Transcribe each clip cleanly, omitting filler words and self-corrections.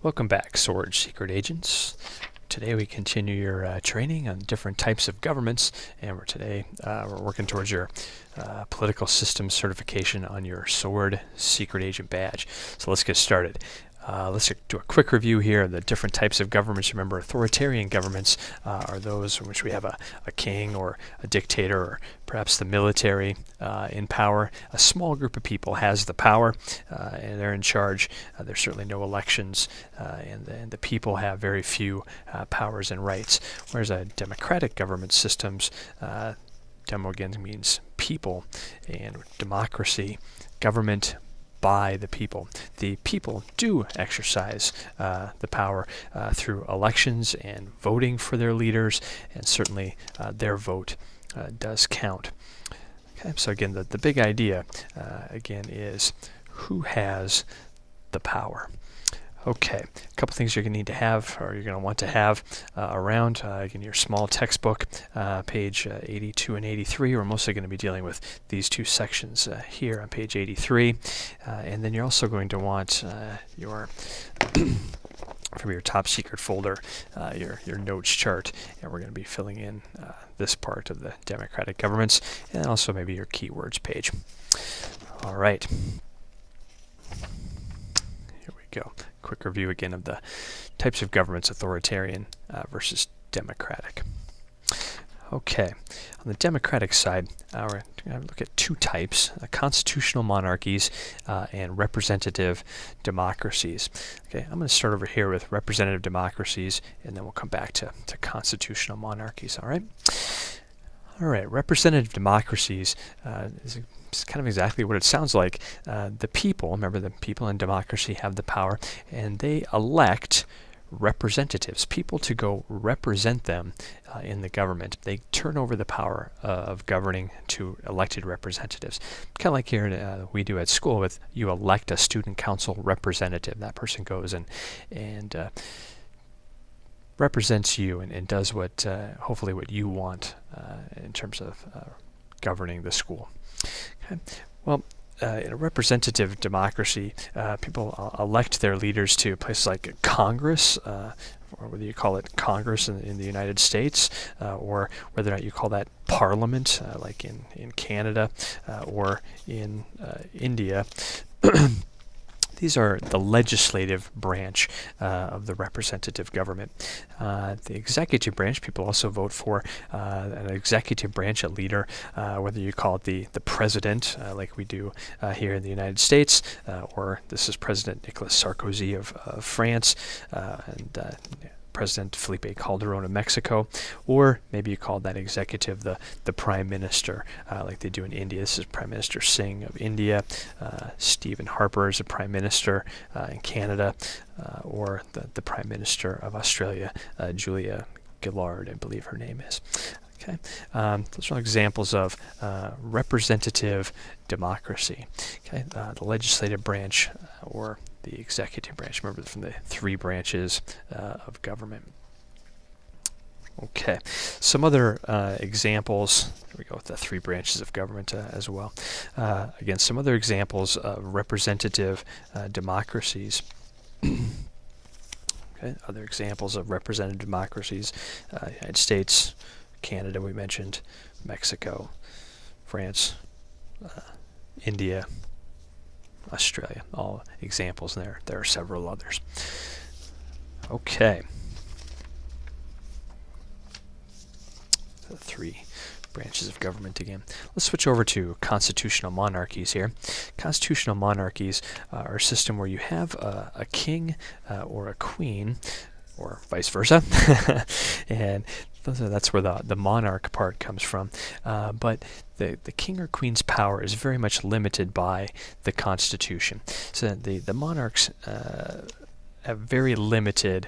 Welcome back, Sword Secret Agents. Today we continue your training on different types of governments, and we're working towards your political systems certification on your Sword Secret Agent badge. So let's get started. Let's do a quick review here of the different types of governments. Remember, authoritarian governments are those in which we have a king or a dictator or perhaps the military in power. A small group of people has the power and they're in charge. There's certainly no elections and the people have very few powers and rights. Whereas a democratic government systems, demo again means people, and democracy, government by the people. The people do exercise the power through elections and voting for their leaders, and certainly their vote does count. Okay, so again, the big idea again is who has the power. Okay, a couple things you're going to need to have, or you're going to want to have around in your small textbook, page 82 and 83. We're mostly going to be dealing with these two sections here on page 83. And then you're also going to want from your top secret folder, your notes chart, and we're going to be filling in this part of the democratic governments, and also maybe your keywords page. All right. Here we go. Quick review again of the types of governments, authoritarian versus democratic. Okay, on the democratic side, we're going to look at two types, constitutional monarchies and representative democracies. Okay, I'm going to start over here with representative democracies, and then we'll come back to constitutional monarchies, all right? All right, representative democracies is kind of exactly what it sounds like. The people, remember the people in democracy have the power, and they elect representatives, people to go represent them in the government. They turn over the power of governing to elected representatives. Kind of like here we do at school with you elect a student council representative. That person goes and represents you and does what hopefully what you want in terms of governing the school. Okay. Well, in a representative democracy, people elect their leaders to places like Congress, or whether you call it Congress in the United States, or whether or not you call that Parliament, like in Canada or in India. These are the legislative branch of the representative government. The executive branch, people also vote for an executive branch, a leader, whether you call it the president, like we do here in the United States, or this is President Nicolas Sarkozy of France, and President Felipe Calderon of Mexico, or maybe you call that executive the Prime Minister, like they do in India. This is Prime Minister Singh of India. Stephen Harper is the Prime Minister in Canada, or the Prime Minister of Australia, Julia Gillard, I believe her name is. Okay, those are examples of representative democracy. Okay, the legislative branch or the executive branch. Remember from the three branches of government. Okay, some other examples. Here we go with the three branches of government as well. Again, some other examples of representative democracies. Okay, other examples of representative democracies: United States, Canada, we mentioned, Mexico, France, India, Australia, all examples, and there are several others. Okay. The three branches of government again. Let's switch over to constitutional monarchies here. Constitutional monarchies are a system where you have a king or a queen, or vice versa, and that's where the monarch part comes from. But the king or queen's power is very much limited by the Constitution. So the monarchs have very limited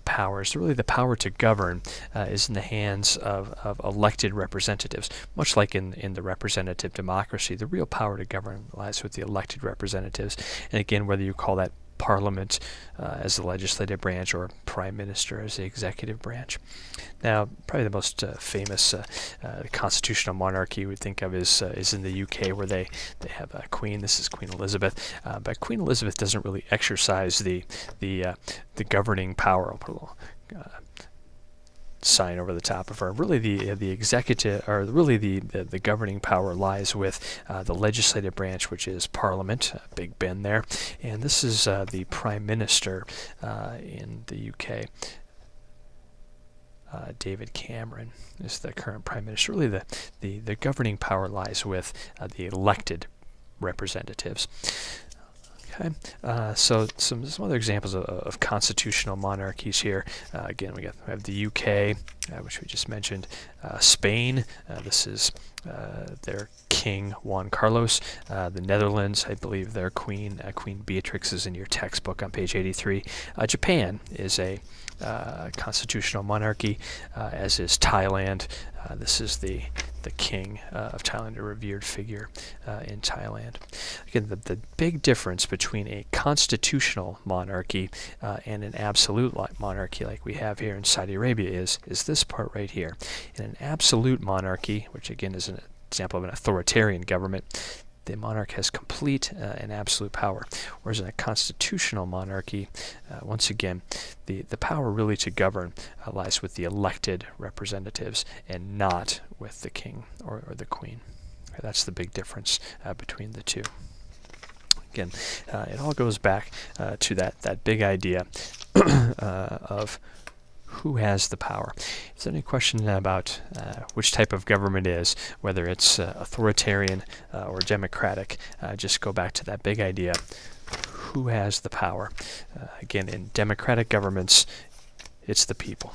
powers. Really, the power to govern is in the hands of elected representatives. Much like in the representative democracy, the real power to govern lies with the elected representatives. And again, whether you call that Parliament as the legislative branch, or Prime Minister as the executive branch. Now, probably the most famous constitutional monarchy we think of is in the UK, where they have a queen. This is Queen Elizabeth, but Queen Elizabeth doesn't really exercise the governing power. I'll put a little sign over the top of her. Really, the executive, or really the governing power, lies with the legislative branch, which is Parliament, Big Ben there, and this is the Prime Minister in the UK. David Cameron is the current Prime Minister. Really, the governing power lies with the elected representatives. Okay, so some other examples of constitutional monarchies here. Again, we have the UK, which we just mentioned. Spain, this is their King Juan Carlos. The Netherlands, I believe their Queen Beatrix is in your textbook on page 83. Japan is a constitutional monarchy, as is Thailand. This is the king of Thailand, a revered figure in Thailand. Again, the big difference between a constitutional monarchy and an absolute monarchy like we have here in Saudi Arabia is this part right here. In an absolute monarchy, which again is an example of an authoritarian government, the monarch has complete and absolute power. Whereas in a constitutional monarchy, once again, the power really to govern lies with the elected representatives and not with the king or the queen. That's the big difference between the two. Again, it all goes back to that big idea of who has the power. Is there any question about which type of government is, whether it's authoritarian or democratic? Just go back to that big idea. Who has the power? Again, in democratic governments, it's the people.